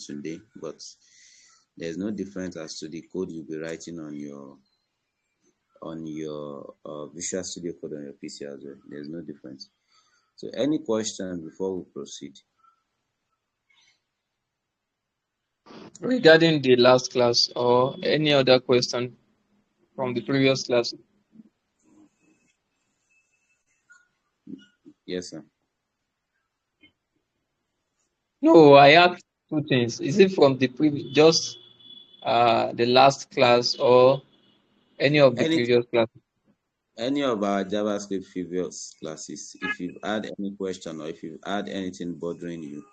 today, but there's no difference as to the code you'll be writing on your Visual Studio Code on your PC as well. There's no difference. So any questions before we proceed? Regarding the last class or any other question from the previous class? Yes, sir. No, I asked two things. Is it from the previous, just the last class or any of the previous classes? Any of our JavaScript previous classes. If you've had any question or if you've had anything bothering you,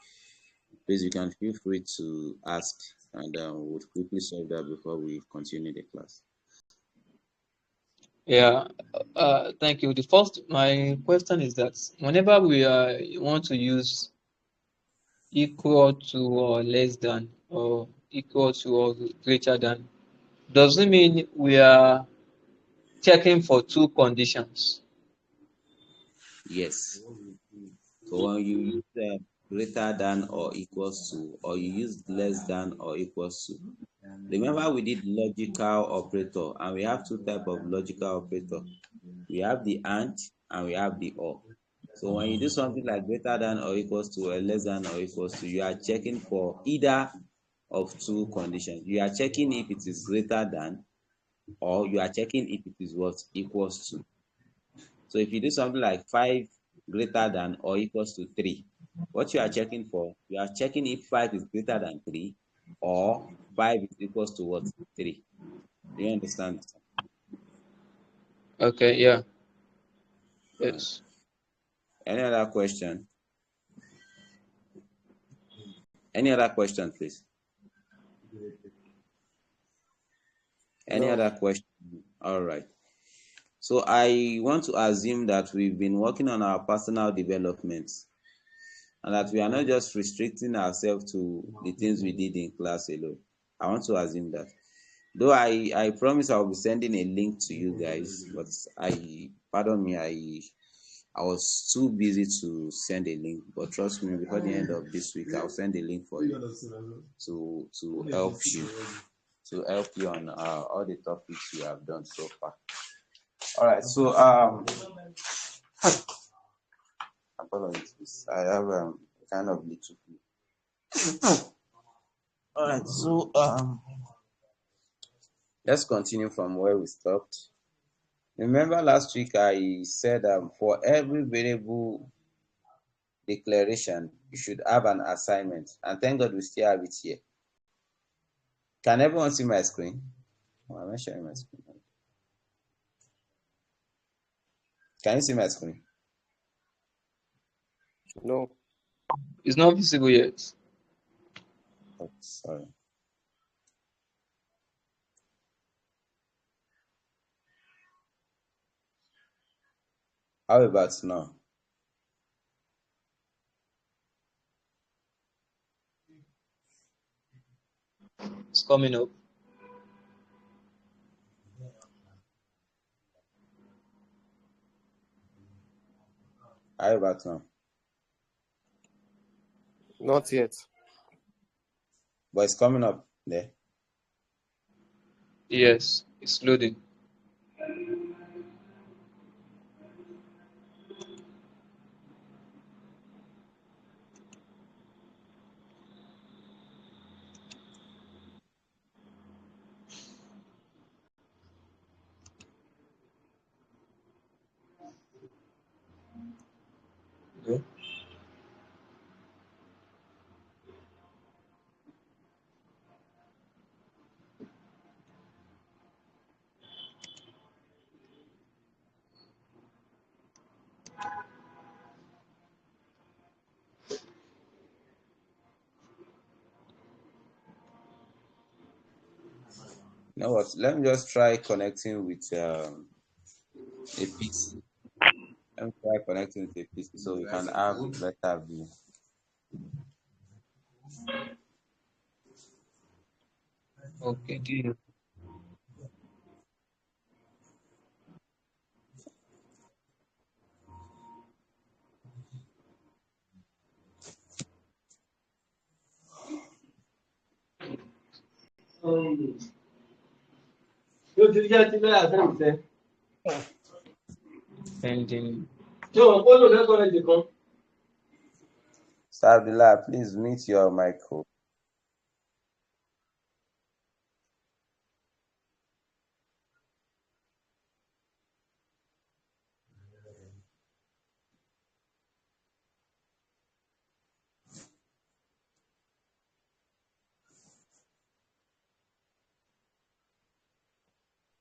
please you can feel free to ask, and we'll quickly solve that before we continue the class. Yeah, thank you. My question is that whenever we want to use equal to or less than or equal to or greater than, does it mean we are checking for two conditions? Yes. So when you use greater than or equals to, or you use less than or equals to, remember we did logical operator, and we have two types of logical operator. We have the and we have the or. So when you do something like greater than or equals to or less than or equals to, you are checking for either of two conditions. You are checking if it is greater than, or you are checking if it is what equals to. So if you do something like 5 greater than or equals to 3, what you are checking for, you are checking if 5 is greater than 3 or 5 is equals to what? 3. Do you understand? Okay, yeah. Yes. Any other question? Any other question, please? Any other question? All right. So I want to assume that we've been working on our personal development, and that we are not just restricting ourselves to the things we did in class alone. I want to assume that. Though I promise I'll be sending a link to you guys, but pardon me, I was too busy to send a link. But trust me, before the end of this week, I'll send a link for you to help you on all the topics you have done so far. All right, so apologies, I have kind of little flu. All right, so let's continue from where we stopped. Remember last week I said for every variable declaration, you should have an assignment. And thank God we still have it here. Can everyone see my screen? Oh, I'm not sharing my screen. Can you see my screen? No. It's not visible yet. Oh, sorry. How about now? It's coming up. How about now? Not yet. But it's coming up there. Yes, it's loading. Okay. You know what? Let me just try connecting with a PC. Let me try connecting with a PC so we can have a better view. Okay, deal. Pending. Sabila, please mute your microphone.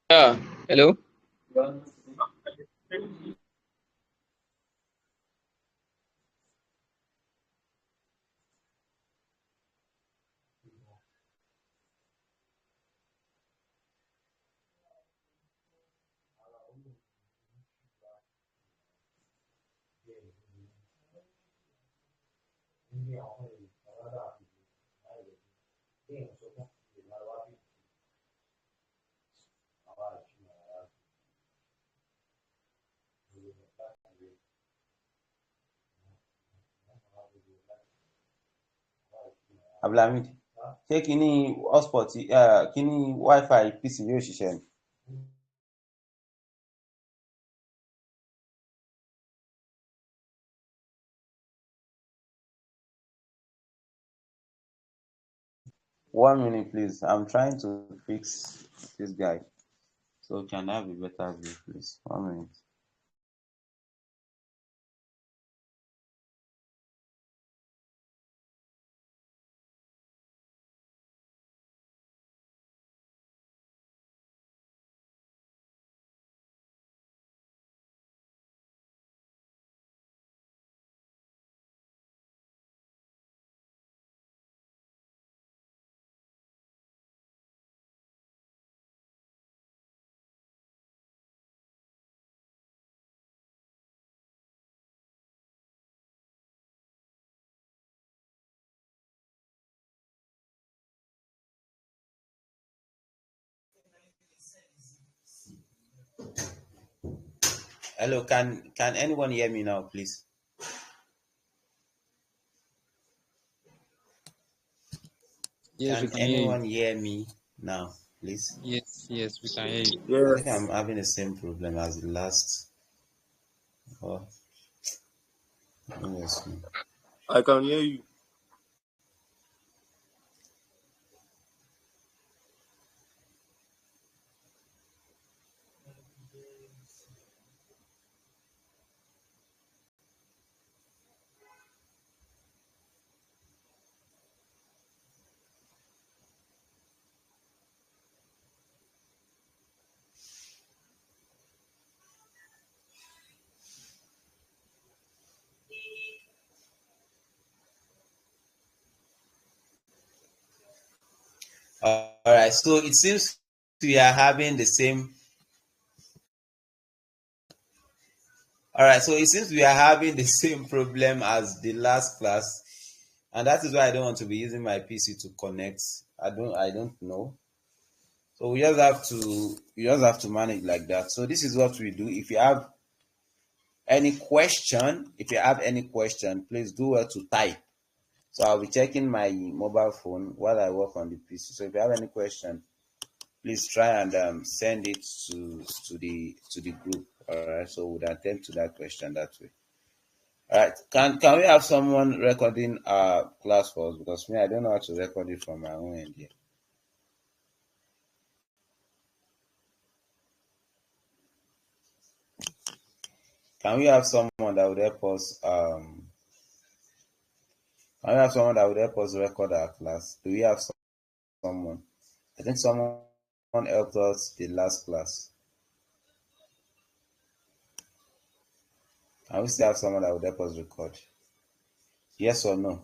Yeah. Hello. Abdulhamid, ṣé kíní hotspot kíní wifi PC yóò ṣiṣẹ́ ni? One minute, please. I'm trying to fix this guy. So can I have a better view, please? 1 minute. Hello, can anyone hear me now, please? Yes, we Can can hear you. anyone hear me now, please? Yes, we can hear you. I think I'm having the same problem as the last. Oh, yes. I can hear you. All right. So it seems we are having the same. All right. So it seems we are having the same problem as the last class, and that is why I don't want to be using my PC to connect. I don't know. So we just have to manage like that. So this is what we do. If you have any question, please do well to type. So I'll be checking my mobile phone while I work on the PC. So if you have any question, please try and send it to the group. All right. So we'll attend to that question that way. All right. Can we have someone recording our class for us? Because me, I don't know how to record it from my own end here. Can we have someone that would help us? Can we have someone that would help us record our class? Do we have someone? I think someone helped us the last class. Can we still have someone that would help us record? Yes or no?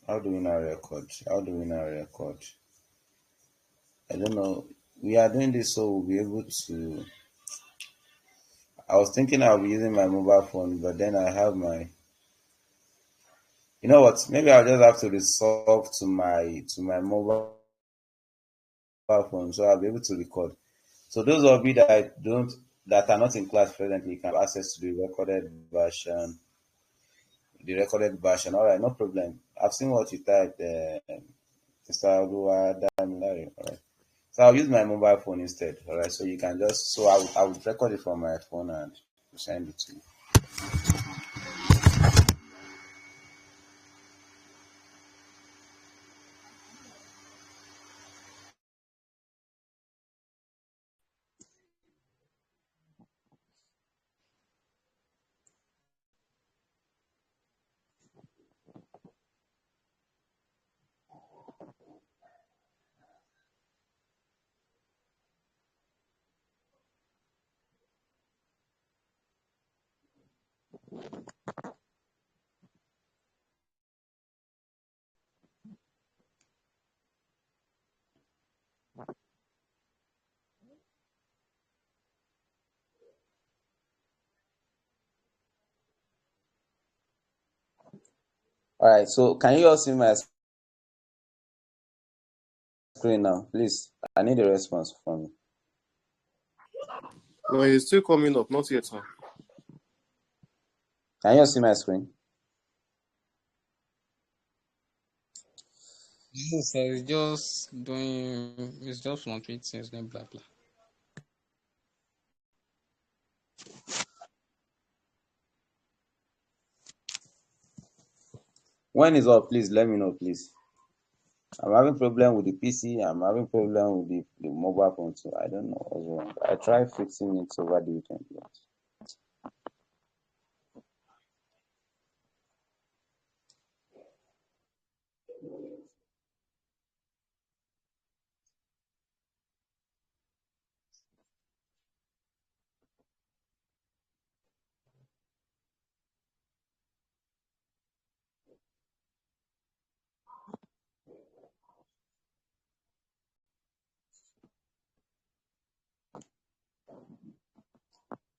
How do we now record? How do we now record? I don't know. We are doing this so we'll be able to. I was thinking I'll be using my mobile phone, but then I have my. You know what? Maybe I'll just have to resort to my mobile phone, so I'll be able to record. So those of you that don't that are not in class presently can have access to the recorded version. All right, no problem. I've seen what you typed, Mr. Olua Damilare. All right. So I'll use my mobile phone instead. All right. So you can just I would record it from my phone and send it to you. All right. So can you all see my screen now, please? I need a response from you. No, it's still coming up. Not yet, sir. Can you all see my screen? Yes, sir, it's just fluctuating, it's doing blah blah. When is up, please let me know, please. I'm having problem with the PC. I'm having problem with the mobile phone too. I don't know what's wrong. I tried fixing it over the weekend. But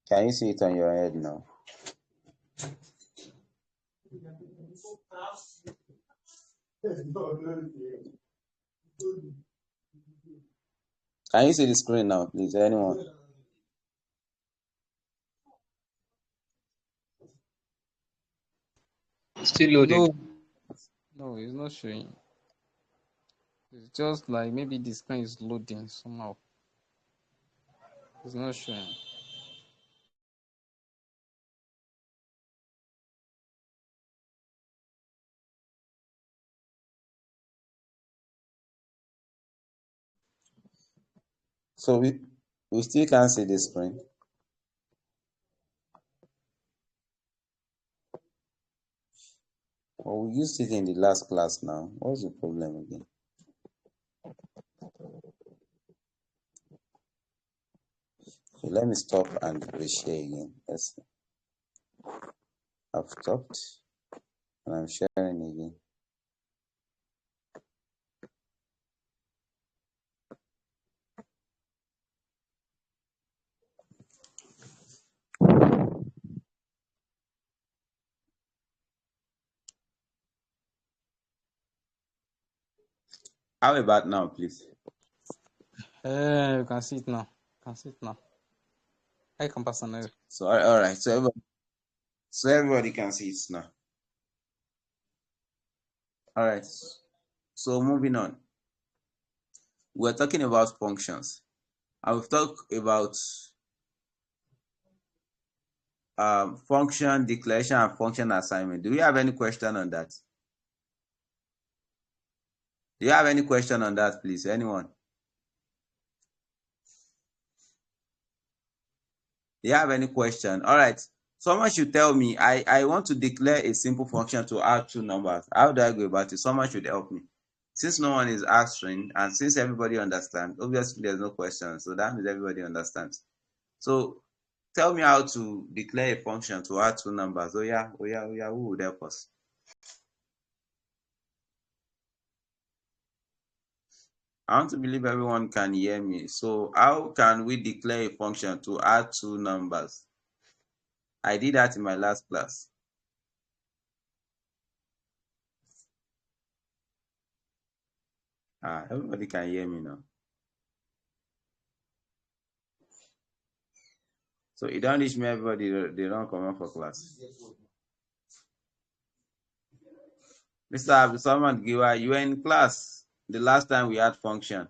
can you see it on your head now? Can you see the screen now, please? Anyone? Still loading. No, it's not showing. It's just like maybe the screen is loading somehow. It's not showing. So we still can't see the screen. Well, we used it in the last class now. What's the problem again? So let me stop and reshare again. Yes, I've stopped and I'm sharing again. How about now, please? You can see it now. I can pass on it. So all right. So everybody can see it now. All right. So moving on. We're talking about functions. I will talk about function declaration and function assignment. Do you have any question on that? Do you have any question on that, please? Anyone? Do you have any question? All right. Someone should tell me, I want to declare a simple function to add two numbers. How do I go about it? Someone should help me. Since no one is answering and since everybody understands, obviously there's no question. So that means everybody understands. So tell me how to declare a function to add two numbers. Oh yeah, who would help us? I want to believe everyone can hear me. So how can we declare a function to add two numbers? I did that in my last class. Everybody can hear me now. So you don't reach me, everybody, they don't come out for class. Mr. Abdulsamad Giwa, you were in class the last time we had function.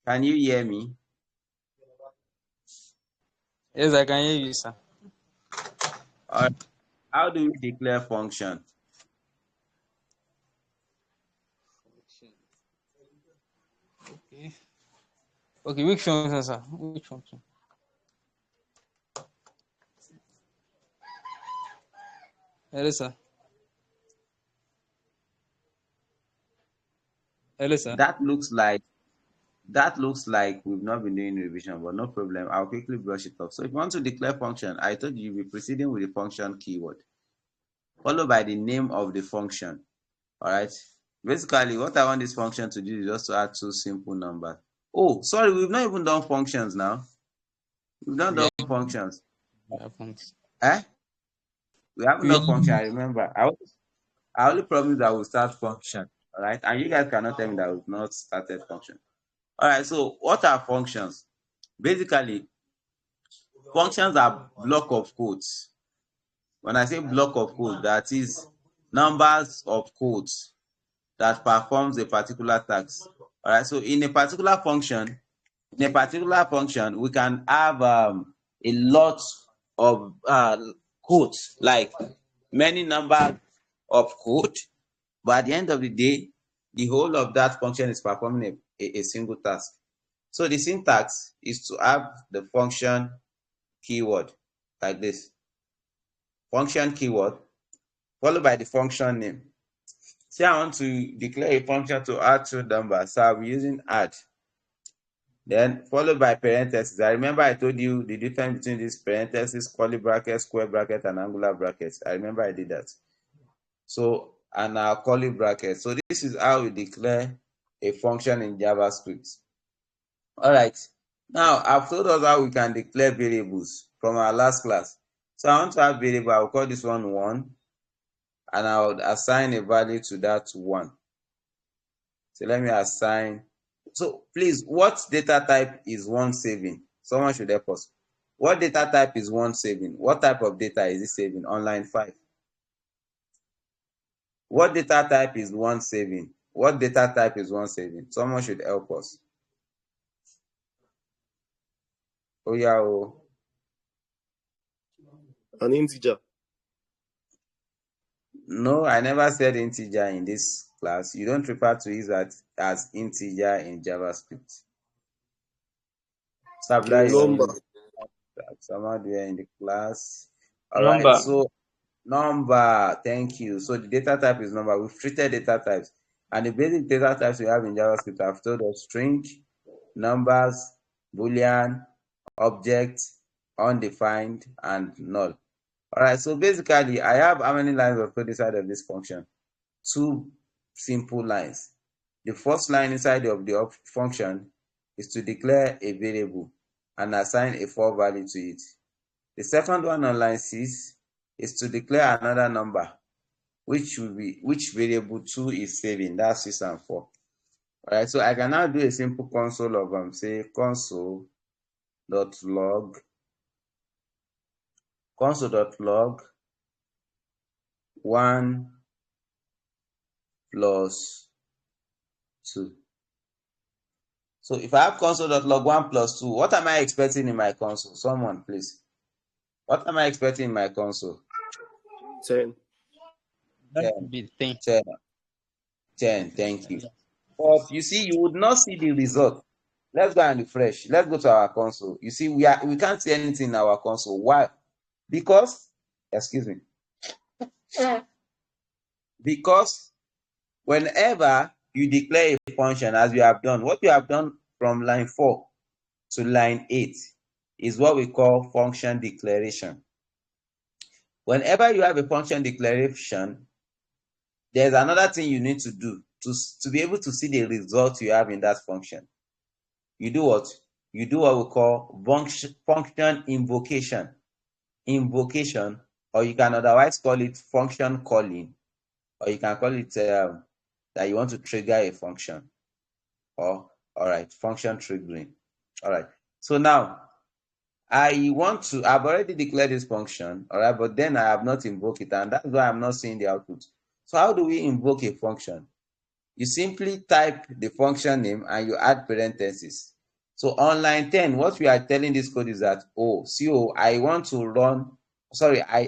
Can you hear me? Yes, I can hear you, sir. All right. How do we declare function? Okay. Okay, which function, sir? Which function? Hello, sir. Hello, sir. That looks like we've not been doing revision, but no problem. I'll quickly brush it off. So if you want to declare function, I told you you'll be proceeding with the function keyword, followed by the name of the function. All right. Basically, what I want this function to do is just to add two simple numbers. Oh, sorry, we've not even done functions now. We've not done functions. Eh? We haven't done function. I remember. I only promised that we'll start function. All right. And you guys cannot tell me that we've not started function. All right. So what are functions? Basically, functions are block of codes. When I say block of code, that is numbers of codes that performs a particular task. All right. So in a particular function, we can have a lot of codes, like many numbers of code, but at the end of the day, the whole of that function is performing a single task. So the syntax is to have the function keyword like this. Function keyword followed by the function name. Say I want to declare a function to add two numbers, so I'll be using add. Then followed by parentheses. I remember I told you the difference between these parentheses, curly brackets, square bracket, and angular brackets. I remember I did that. So, and our curly brackets. So this is how we declare a function in JavaScript. All right. Now, I've told us how we can declare variables from our last class. So I want to have variable. I'll call this one 1, and I'll assign a value to that 1. So let me assign. So please, what data type is 1 saving? Someone should help us. What data type is 1 saving? What type of data is it saving on line 5? What data type is 1 saving? What data type is 1 saving? Someone should help us. Oh yeah. Oh. An integer. No, I never said integer in this class. You don't refer to it as integer in JavaScript. Number. Someone there in the class. All Number. right. So number. Thank you. So the data type is number. We've treated data types, and the basic data types we have in JavaScript I've told us: string, numbers, boolean, object, undefined, and null. All right. So basically, I have how many lines of code inside of this function? 2 simple lines. The first line inside of the function is to declare a variable and assign a 4 value to it. The second one on line 6 is to declare another number, which variable 2 is saving. That's 6 and 4. All right, so I can now do a simple console of say console.log 1 plus 2. So if I have console.log 1 plus 2, what am I expecting in my console? Someone, please. What am I expecting in my console? 10. 10. 10. Thank you. But you see, you would not see the result. Let's go and refresh. Let's go to our console. You see, we can't see anything in our console. Why? Because, excuse me. Because whenever you declare a function, as you have done, what you have done from line 4 to line 8 is what we call function declaration. Whenever you have a function declaration, there's another thing you need to do to be able to see the result you have in that function. You do what? You do what we call function invocation. Invocation, or you can otherwise call it function calling, or you can call it that you want to trigger a function. All right, function triggering. All right. So now, I've already declared this function, all right, but then I have not invoked it, and that's why I'm not seeing the output. So how do we invoke a function? You simply type the function name and you add parentheses. So on line 10, what we are telling this code is that, I want to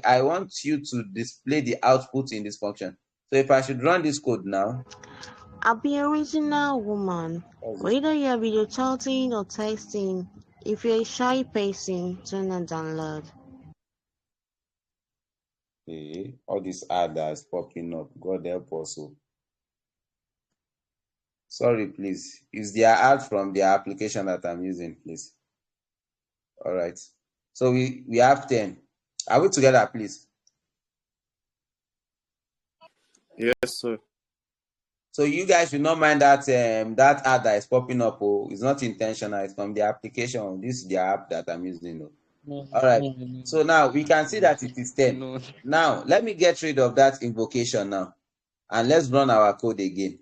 I want you to display the output in this function. So if I should run this code now. I'll be a original woman. Whether you're video chatting or texting, if you're a shy person, do not download. Okay, all this ad that's popping up, God help us. Sorry, please. Is there ad from the application that I'm using, please? All right. So we have 10. Are we together, please? Yes, sir. So you guys should not mind that that ad that is popping up. It's not intentional. It's from the application. This is the app that I'm using. All right. So now we can see that it is 10. Now let me get rid of that invocation now, and let's run our code again.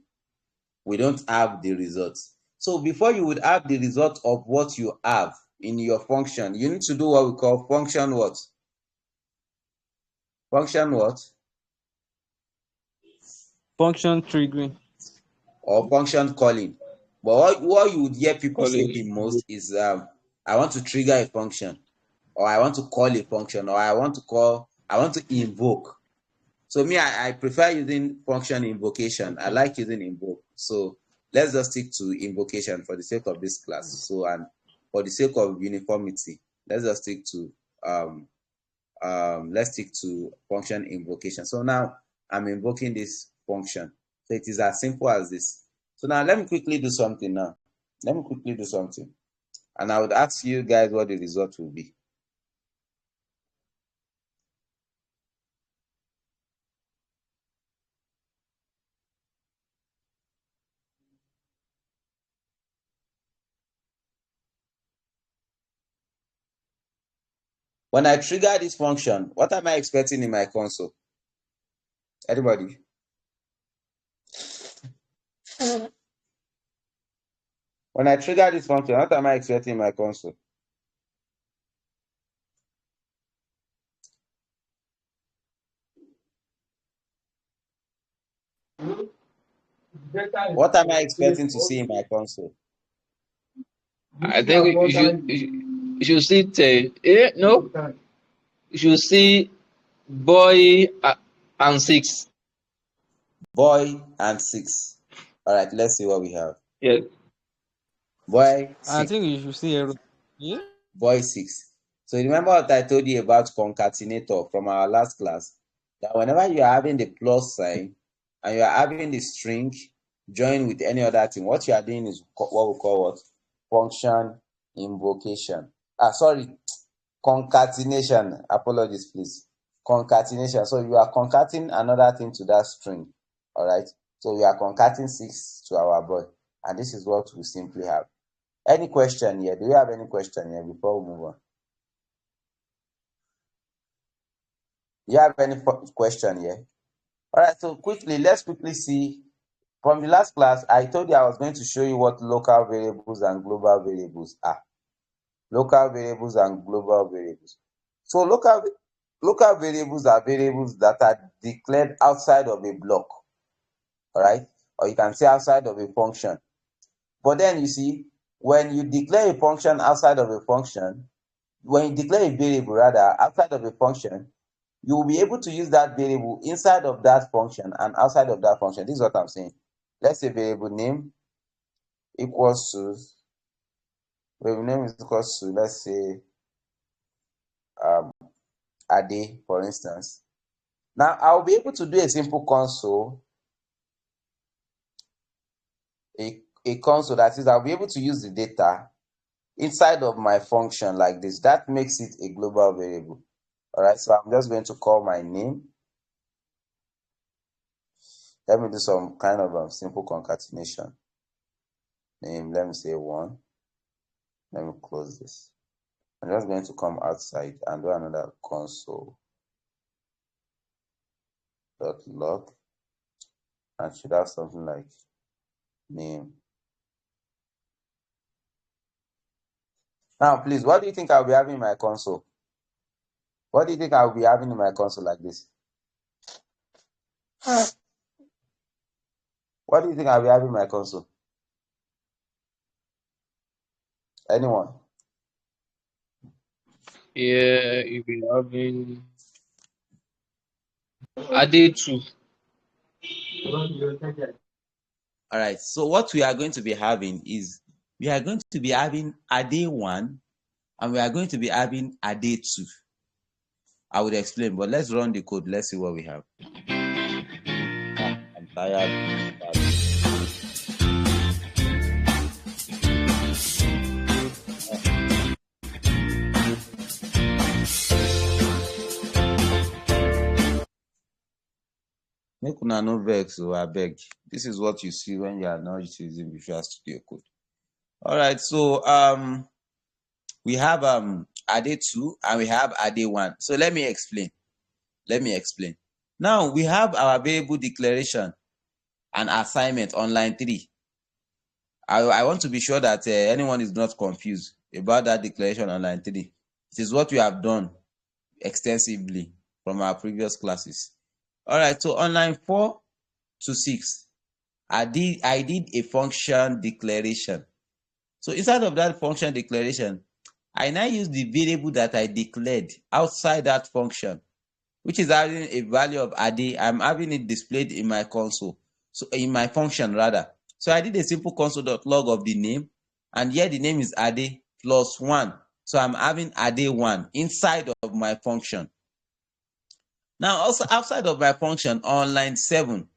We don't have the results. So before you would have the result of what you have in your function, you need to do what we call function what? Function what? Function triggering. Or function calling. But what you would hear people say the most is I want to trigger a function, or I want to call a function, or I want to invoke. So me, I prefer using function invocation. I like using invoke. So let's just stick to invocation for the sake of this class. So, and for the sake of uniformity, let's just stick to function invocation. So now I'm invoking this function. So it is as simple as this. So now let me quickly do something now. And I would ask you guys what the result will be. When I trigger this function, what am I expecting in my console? Anybody? When I trigger this function, what am I expecting in my console? What am I expecting to see in my console? I think you should see no. You should see boy and 6. Boy and 6. All right, let's see what we have. Yes. Boy 6. I think you should see error. Yeah. Boy 6. So remember what I told you about concatenator from our last class? That whenever you are having the plus sign and you are having the string joined with any other thing, what you are doing is what we call what? Function invocation. Concatenation. Apologies, please. Concatenation. So you are concatenating another thing to that string. All right. So we are concatenating 6 to our boy. And this is what we simply have. Any question here? Do you have any question here before we move on? Do you have any question here? All right, so let's quickly see. From the last class, I told you I was going to show you what local variables and global variables are. Local variables and global variables. So local variables are variables that are declared outside of a block. All right, or you can say outside of a function. But then you see, when you declare a function outside of a function, when you declare a variable rather outside of a function, you will be able to use that variable inside of that function and outside of that function. This is what I'm saying. Let's say variable name equals to, let's say Ade, for instance. Now I'll be able to do a simple console, a console that is, I'll be able to use the data inside of my function like this. That makes it a global variable. All right, so I'm just going to call my name. Let me do some kind of simple concatenation. Name, let me say 1. Let me close this. I'm just going to come outside and do another console.log, and should have something like name. Now, please, what do you think I'll be having in my console? What do you think I'll be having in my console like this? What do you think I'll be having in my console? Anyone? Yeah, you'll be having Ade 2. All right. So what we are going to be having is we are going to be having Ade 1 and we are going to be having Ade 2. I would explain, but let's run the code. Let's see what we have. I'm tired. Make una no vex, I beg. This is what you see when you are not using Visual Studio Code. All right, so we have Ade 2 and we have Ade 1. So let me explain. Now we have our variable declaration and assignment on line 3. I want to be sure that anyone is not confused about that declaration on line 3. It is what we have done extensively from our previous classes. All right, so on line 4 to 6, I did a function declaration. So inside of that function declaration, I now use the variable that I declared outside that function, which is having a value of Ade. I'm having it displayed in my console, so in my function rather. So I did a simple console.log of the name, and here the name is Ade plus 1. So I'm having Ade 1 inside of my function. Now also outside of my function on line 7,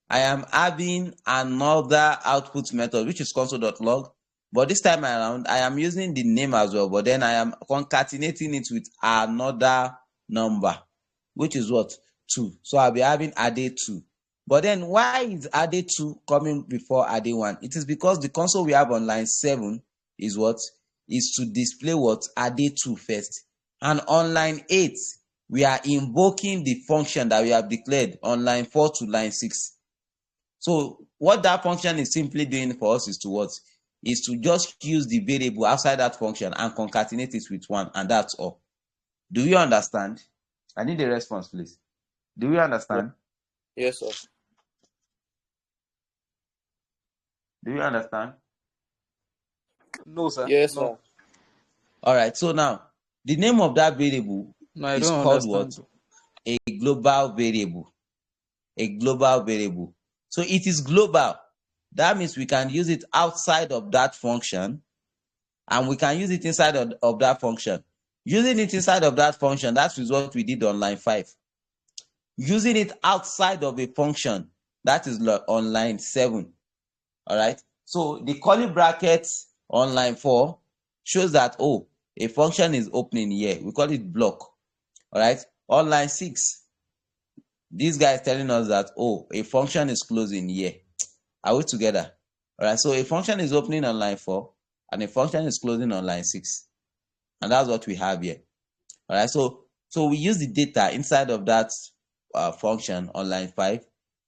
I am having another output method, which is console.log. But this time around, I am using the name as well, but then I am concatenating it with another number, which is what? 2. So I'll be having Ade 2. But then why is Ade 2 coming before Ade 1? It is because the console we have on line 7 is what? Is to display what? Ade 2 first. And on line 8, we are invoking the function that we have declared on line 4 to line 6. So what that function is simply doing for us is to what? Is to just use the variable outside that function and concatenate it with 1, and that's all. Do you understand? I need a response, please. Do you understand? Yes, sir. Do you understand? No, sir. Yes, No. sir. All right. So now, the name of that variable No, I is don't called what? understand. A global variable. A global variable. So it is global. That means we can use it outside of that function, and we can use it inside of that function. Using it inside of that function, that is what we did on line 5. Using it outside of a function, that is on line 7. All right. So the curly brackets on line 4 shows that, oh, a function is opening here. We call it block. All right. On line 6, this guy is telling us that, oh, a function is closing here. Are we together? All right. So a function is opening on line 4 and a function is closing on line 6. And that's what we have here. All right. So we use the data inside of that function on line 5.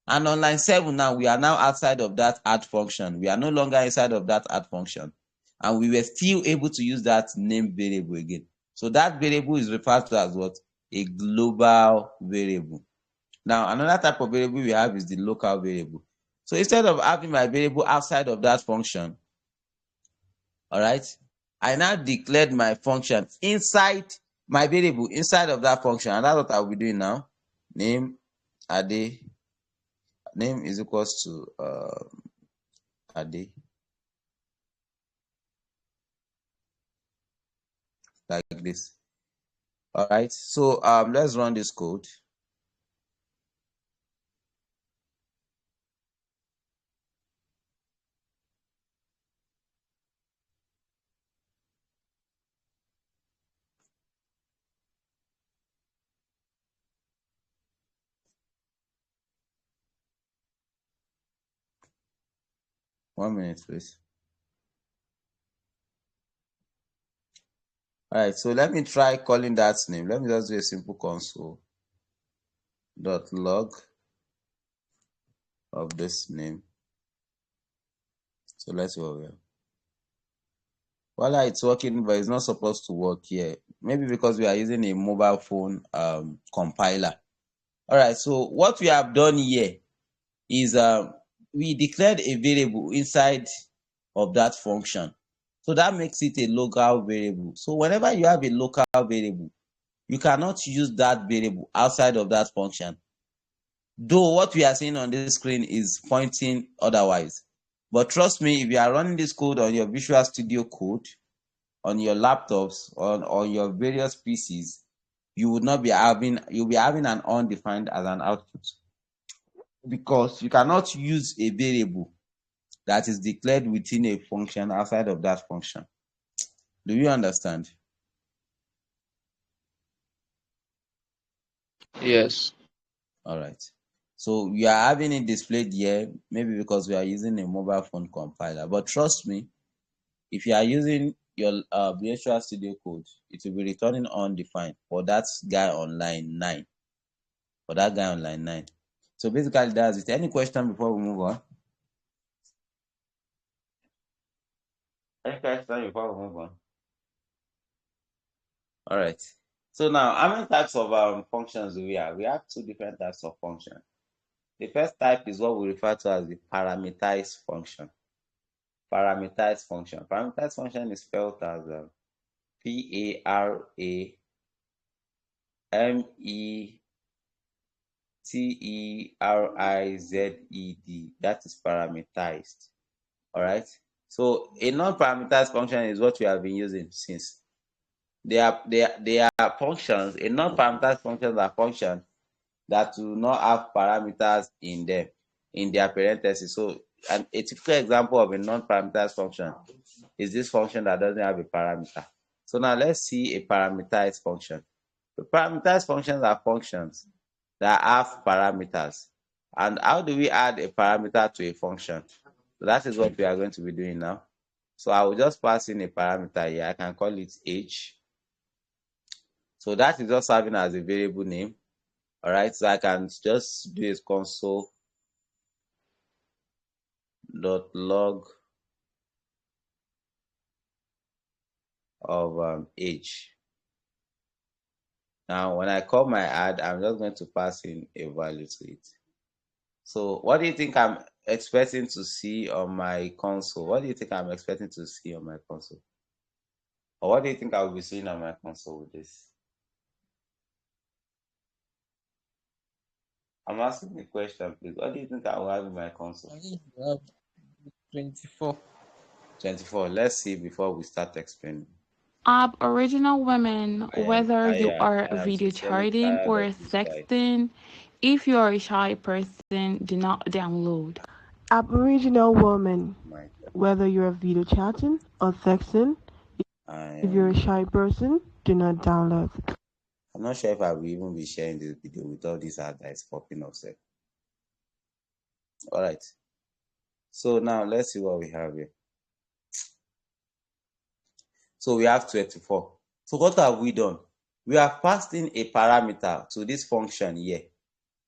And on line 7 now, we are now outside of that add function. We are no longer inside of that add function. And we were still able to use that name variable again. So that variable is referred to as what? A global variable. Now, another type of variable we have is the local variable. So instead of having my variable outside of that function, all right, I now declared my function inside my variable, inside of that function. And that's what I'll be doing now. Name Ade. Name is equals to Ade. Like this. All right. So let's run this code. One minute, please. All right, so let me try calling that name. Let me just do a simple console dot log of this name. So let's see what we have. Voila, it's working, but it's not supposed to work here. Maybe because we are using a mobile phone compiler. All right, so what we have done here is we declared a variable inside of that function. So that makes it a local variable. So whenever you have a local variable, you cannot use that variable outside of that function. Though what we are seeing on this screen is pointing otherwise. But trust me, if you are running this code on your Visual Studio Code, on your laptops, on your various PCs, you would not be having, you'll be having an undefined as an output. Because you cannot use a variable that is declared within a function outside of that function. Do you understand? Yes. All right. So we are having it displayed here, maybe because we are using a mobile phone compiler. But trust me, if you are using your Visual Studio Code, it will be returning undefined for that guy on line 9. For that guy on line 9. So basically, that's it. Any question before we move on? Any question before we move on? All right. So now, how many types of functions do we have? We have 2 different types of functions. The first type is what we refer to as the parameterized function. Parameterized function. Parameterized function is spelled as P-A-R-A-M-E-T-E-R-I-Z-E-D. That is parameterized. All right. So a non-parameterized function is what we have been using since. They are functions. A non-parameterized functions are functions that do not have parameters in them, in their parentheses. So a typical example of a non-parameterized function is this function that doesn't have a parameter. So now let's see a parameterized function. The parameterized functions are functions that have parameters. And how do we add a parameter to a function? So that is what we are going to be doing now. So I will just pass in a parameter here. I can call it age. So that is just serving as a variable name. All right, so I can just do a console.log of age. Now, when I call my add, I'm just going to pass in a value to it. So what do you think I'm expecting to see on my console? What do you think I'm expecting to see on my console? Or what do you think I will be seeing on my console with this? I'm asking the question, please. What do you think I will have in my console? I think you have 24. 24. Let's see before we start explaining. Original women, whether you are I am video sincerely chatting tired or of this guy. sexting, if you are a shy person, do not download. Aboriginal woman, My God. whether you're video chatting or sexting, if you're a shy person, do not download. I'm not sure if I will even be sharing this video with all these ads that is popping up. All right. So now let's see what we have here. So we have 24. So what have we done? We have passed in a parameter to this function here.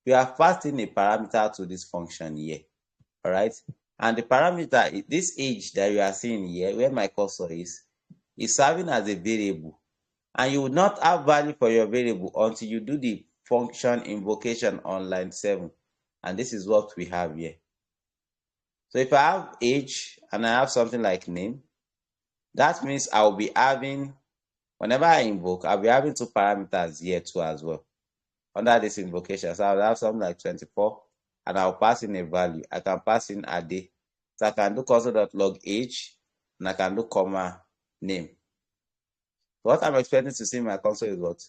We have passed in a parameter to this function here. All right. And the parameter, this age that you are seeing here, where my cursor is serving as a variable. And you will not have value for your variable until you do the function invocation on line 7. And this is what we have here. So if I have age and I have something like name, that means I will be having, whenever I invoke, I'll be having 2 parameters here too as well under this invocation. So I'll have something like 24 and I'll pass in a value. I can pass in a day. So I can do console.log age and I can do comma name. What I'm expecting to see in my console is what?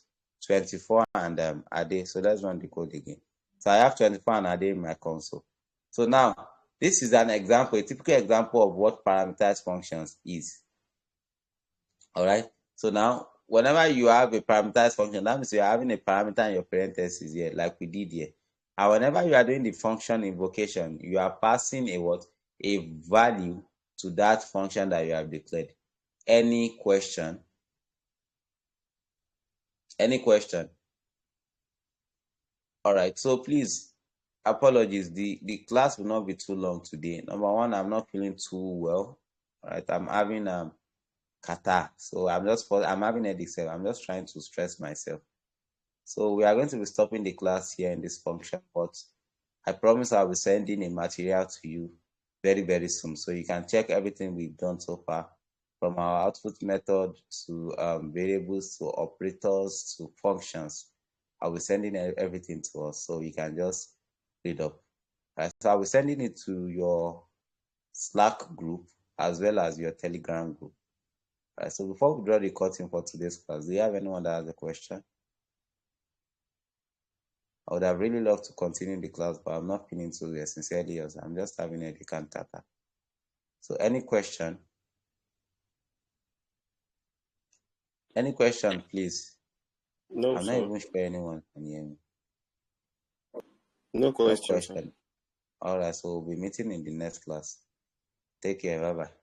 24 and a day. So let's run the code again. So I have 24 and a day in my console. So now, this is an example, a typical example of what parameterized functions is. All right. So now, whenever you have a parameterized function, that means you're having a parameter in your parentheses here, like we did here. And whenever you are doing the function invocation, you are passing a what? A value to that function that you have declared. Any question? Any question? All right. So please, apologies. The class will not be too long today. Number one, I'm not feeling too well. All right. I'm having Kata. So I'm having a headache. I'm just trying to stress myself. So we are going to be stopping the class here in this function, but I promise I'll be sending a material to you very, very soon. So you can check everything we've done so far, from our output method to variables to operators to functions. I'll be sending everything to us, so you can just read up. Right, so I'll be sending it to your Slack group as well as your Telegram group. Right, so before we draw the curtain for today's class, do you have anyone that has a question? I would have really loved to continue the class, but I'm not feeling so well, sincerely yours. I'm just having a decantata. So any question? Any question, please? No, I'm not sir. even sure anyone can hear me. No No question, sir. question. All right, so we'll be meeting in the next class. Take care. Bye-bye.